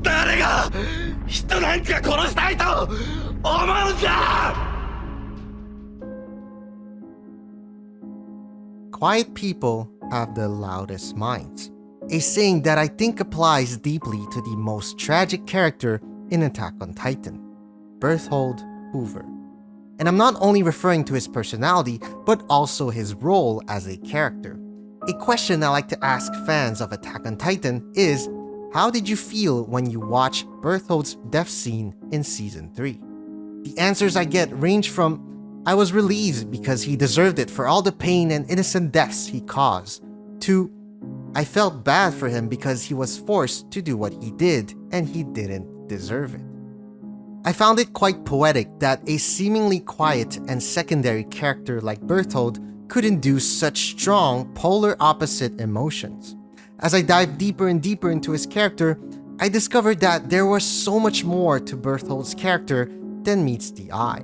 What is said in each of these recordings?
誰が人なんか殺したいと思うんだ! Quiet people have the loudest minds. A saying that I think applies deeply to the most tragic character in Attack on Titan, Bertholdt Hoover. And I'm not only referring to his personality, but also his role as a character. A question I like to ask fans of Attack on Titan is, how did you feel when you watch Bertholdt's death scene in Season 3? The answers I get range from, I was relieved because he deserved it for all the pain and innocent deaths he caused, to, I felt bad for him because he was forced to do what he did and he didn't deserve it. I found it quite poetic that a seemingly quiet and secondary character like Bertholdt could induce such strong, polar opposite emotions. As I dived deeper and deeper into his character, I discovered that there was so much more to Bertholdt's character than meets the eye.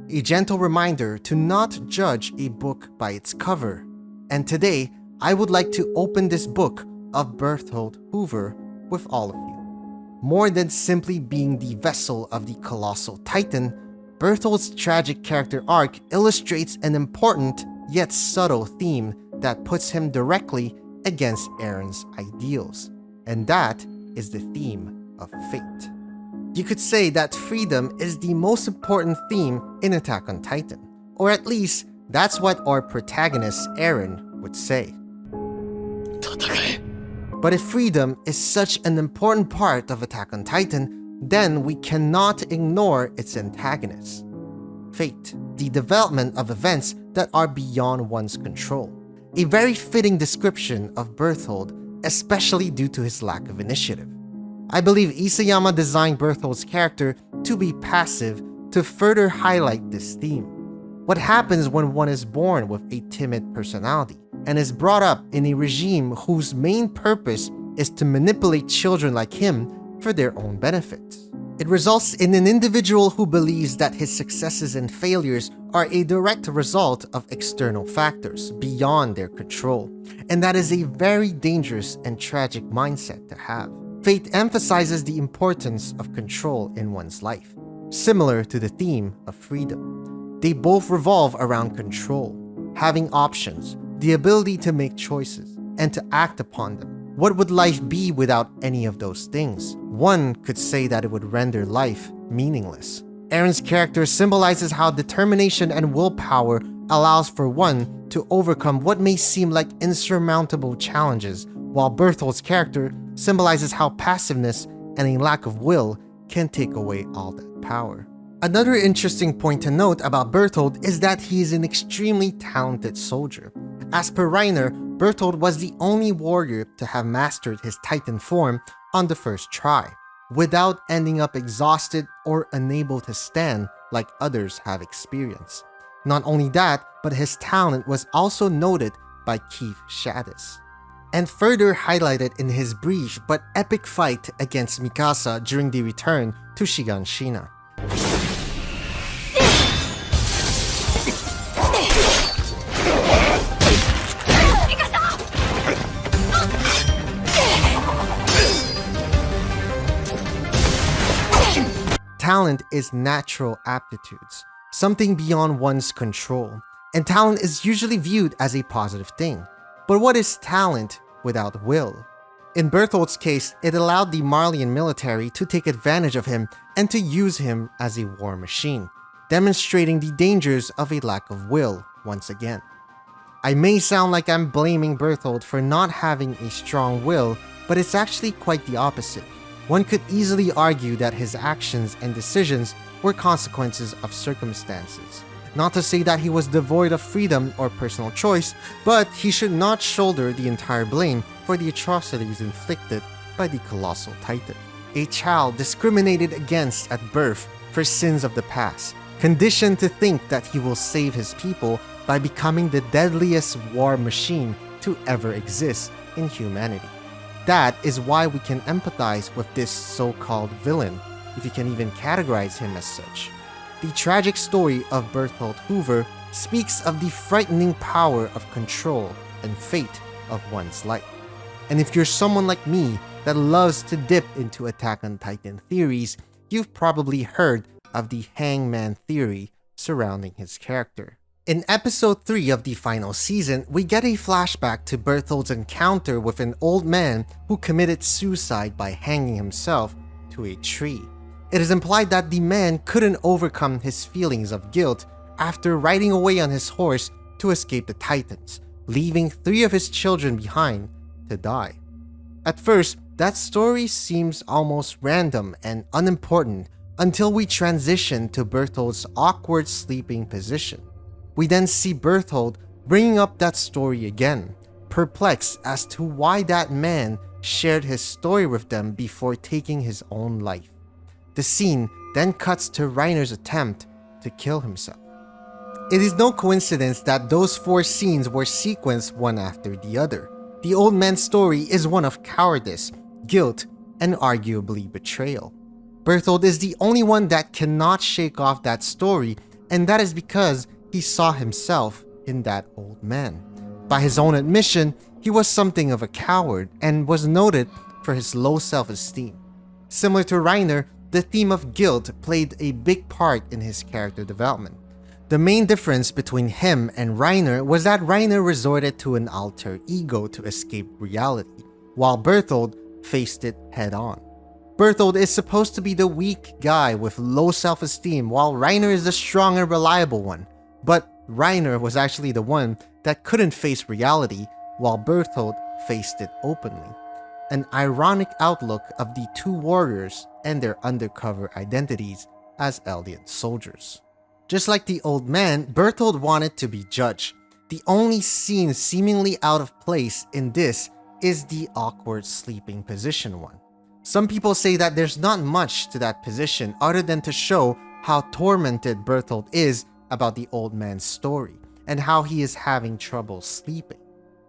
A gentle reminder to not judge a book by its cover. And today, I would like to open this book of Bertholdt Hoover with all of you. More than simply being the vessel of the colossal titan, Bertholdt's tragic character arc illustrates an important yet subtle theme that puts him directly against Eren's ideals, and that is the theme of fate. You could say that freedom is the most important theme in Attack on Titan, or at least that's what our protagonist Eren would say. But if freedom is such an important part of Attack on Titan, then we cannot ignore its antagonist, fate, the development of events that are beyond one's control. A very fitting description of Bertholdt, especially due to his lack of initiative. I believe Isayama designed Bertholdt's character to be passive to further highlight this theme. What happens when one is born with a timid personality and is brought up in a regime whose main purpose is to manipulate children like him for their own benefit? It results in an individual who believes that his successes and failures are a direct result of external factors beyond their control, and that is a very dangerous and tragic mindset to have. Fate emphasizes the importance of control in one's life, similar to the theme of freedom. They both revolve around control, having options, the ability to make choices, and to act upon them. What would life be without any of those things? One could say that it would render life meaningless. Eren's character symbolizes how determination and willpower allows for one to overcome what may seem like insurmountable challenges, while Bertholdt's character symbolizes how passiveness and a lack of will can take away all that power. Another interesting point to note about Bertholdt is that he is an extremely talented soldier. As per Reiner, Bertholdt was the only warrior to have mastered his Titan form on the first try, without ending up exhausted or unable to stand like others have experienced. Not only that, but his talent was also noted by Keith Shadis, and further highlighted in his brief but epic fight against Mikasa during the return to Shiganshina. Talent is natural aptitudes, something beyond one's control, and talent is usually viewed as a positive thing. But what is talent without will? In Bertholdt's case, it allowed the Marleyan military to take advantage of him and to use him as a war machine, demonstrating the dangers of a lack of will once again. I may sound like I'm blaming Bertholdt for not having a strong will, but it's actually quite the opposite. One could easily argue that his actions and decisions were consequences of circumstances. Not to say that he was devoid of freedom or personal choice, but he should not shoulder the entire blame for the atrocities inflicted by the colossal titan. A child discriminated against at birth for sins of the past, conditioned to think that he will save his people by becoming the deadliest war machine to ever exist in humanity. That is why we can empathize with this so-called villain, if you can even categorize him as such. The tragic story of Bertholdt Hoover speaks of the frightening power of control and fate of one's life. And if you're someone like me that loves to dip into Attack on Titan theories, you've probably heard of the hangman theory surrounding his character. In episode 3 of the final season, we get a flashback to Bertholdt's encounter with an old man who committed suicide by hanging himself to a tree. It is implied that the man couldn't overcome his feelings of guilt after riding away on his horse to escape the Titans, leaving 3 of his children behind to die. At first, that story seems almost random and unimportant until we transition to Bertholdt's awkward sleeping position. We then see Bertholdt bringing up that story again, perplexed as to why that man shared his story with them before taking his own life. The scene then cuts to Reiner's attempt to kill himself. It is no coincidence that those 4 scenes were sequenced one after the other. The old man's story is one of cowardice, guilt, and arguably betrayal. Bertholdt is the only one that cannot shake off that story, and that is because he saw himself in that old man. By his own admission, he was something of a coward and was noted for his low self-esteem. Similar to Reiner, the theme of guilt played a big part in his character development. The main difference between him and Reiner was that Reiner resorted to an alter ego to escape reality, while Bertholdt faced it head-on. Bertholdt is supposed to be the weak guy with low self-esteem, while Reiner is the strong and reliable one. But Reiner was actually the one that couldn't face reality, while Bertholdt faced it openly. An ironic outlook of the 2 warriors and their undercover identities as Eldian soldiers. Just like the old man, Bertholdt wanted to be judged. The only scene seemingly out of place in this is the awkward sleeping position one. Some people say that there's not much to that position other than to show how tormented Bertholdt is about the old man's story and how he is having trouble sleeping.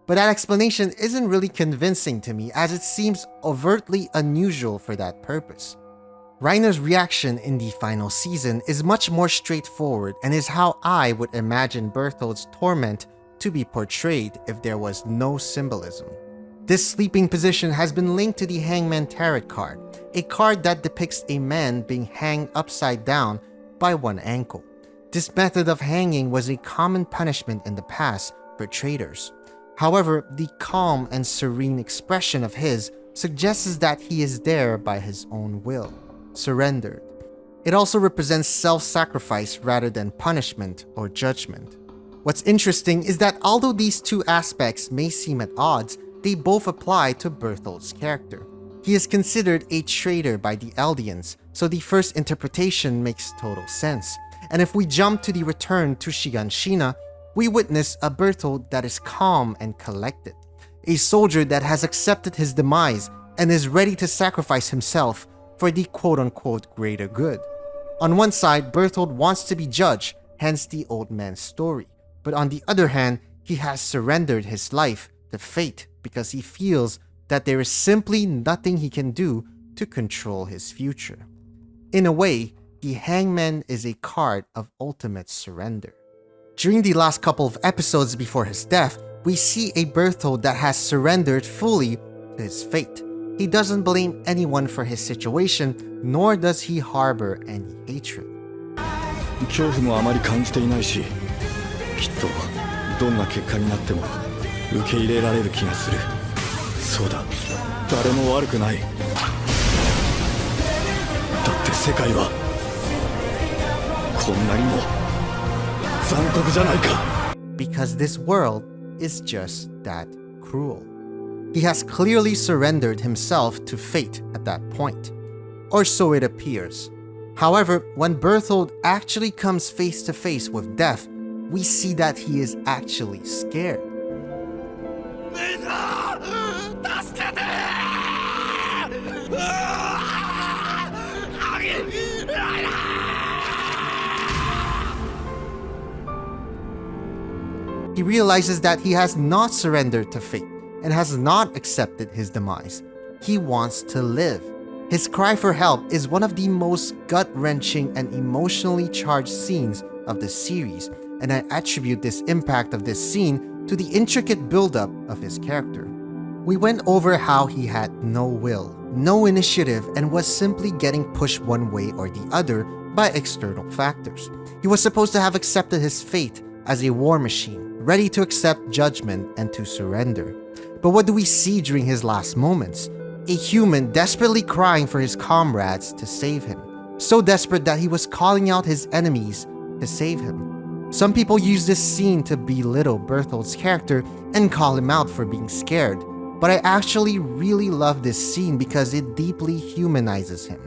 But that explanation isn't really convincing to me, as it seems overtly unusual for that purpose. Reiner's reaction in the final season is much more straightforward and is how I would imagine Bertholdt's torment to be portrayed if there was no symbolism. This sleeping position has been linked to the Hangman Tarot card, a card that depicts a man being hanged upside down by one ankle. This method of hanging was a common punishment in the past for traitors. However, the calm and serene expression of his suggests that he is there by his own will, surrendered. It also represents self-sacrifice rather than punishment or judgment. What's interesting is that although these 2 aspects may seem at odds, they both apply to Bertholdt's character. He is considered a traitor by the Eldians, so the first interpretation makes total sense. And if we jump to the return to Shiganshina, we witness a Bertholdt that is calm and collected, a soldier that has accepted his demise and is ready to sacrifice himself for the quote-unquote greater good. On one side, Bertholdt wants to be judged, hence the old man's story. But on the other hand, he has surrendered his life to fate because he feels that there is simply nothing he can do to control his future. In a way, the hangman is a card of ultimate surrender. During the last couple of episodes before his death, we see a Bertholdt that has surrendered fully to his fate. He doesn't blame anyone for his situation, nor does he harbor any hatred. 恐怖もあまり感じていないし、きっとどんな結果になっても受け入れられる気がする。そうだ、誰も悪くない。だって世界はこんなにも残酷じゃないか。Because this world is just that cruel. He has clearly surrendered himself to fate at that point. Or so it appears. However, when Bertholdt actually comes face to face with death, we see that he is actually scared. He realizes that he has not surrendered to fate and has not accepted his demise. He wants to live. His cry for help is one of the most gut-wrenching and emotionally charged scenes of the series, and I attribute this impact of this scene to the intricate build-up of his character. We went over how he had no will, no initiative, and was simply getting pushed one way or the other by external factors. He was supposed to have accepted his fate as a war machine, ready to accept judgment and to surrender. But what do we see during his last moments? A human desperately crying for his comrades to save him, so desperate that he was calling out his enemies to save him. Some people use this scene to belittle Bertholdt's character and call him out for being scared, but I actually really love this scene because it deeply humanizes him.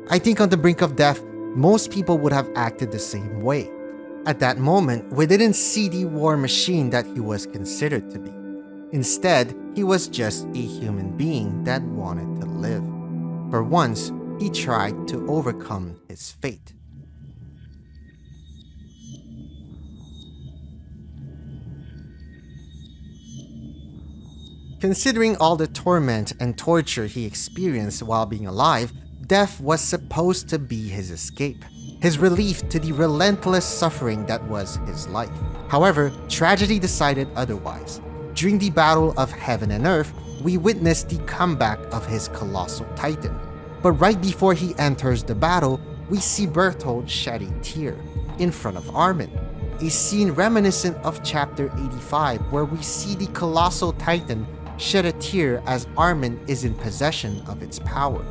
I think on the brink of death, most people would have acted the same way. At that moment, we didn't see the war machine that he was considered to be. Instead, he was just a human being that wanted to live. For once, he tried to overcome his fate. Considering all the torment and torture he experienced while being alive, death was supposed to be his escape, his relief to the relentless suffering that was his life. However, tragedy decided otherwise. During the battle of heaven and earth, we witnessed the comeback of his colossal titan. But right before he enters the battle, we see Bertholdt shed a tear in front of Armin, a scene reminiscent of chapter 85 where we see the colossal titan shed a tear as Armin is in possession of its power.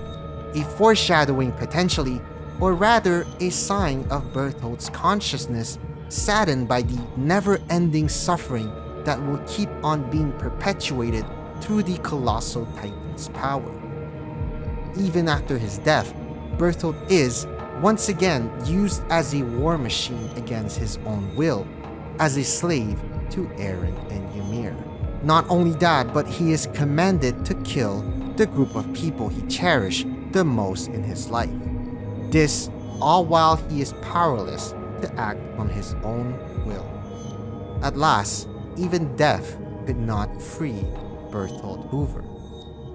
A foreshadowing potentially, or rather a sign of Bertholdt's consciousness saddened by the never-ending suffering that will keep on being perpetuated through the colossal titan's power. Even after his death, Bertholdt is, once again, used as a war machine against his own will, as a slave to Eren and Ymir. Not only that, but he is commanded to kill the group of people he cherished the most in his life. This all while he is powerless to act on his own will. At last, even death could not free Bertholdt Hoover.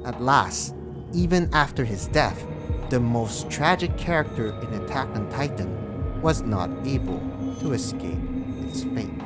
At last, even after his death, the most tragic character in Attack on Titan was not able to escape its fate.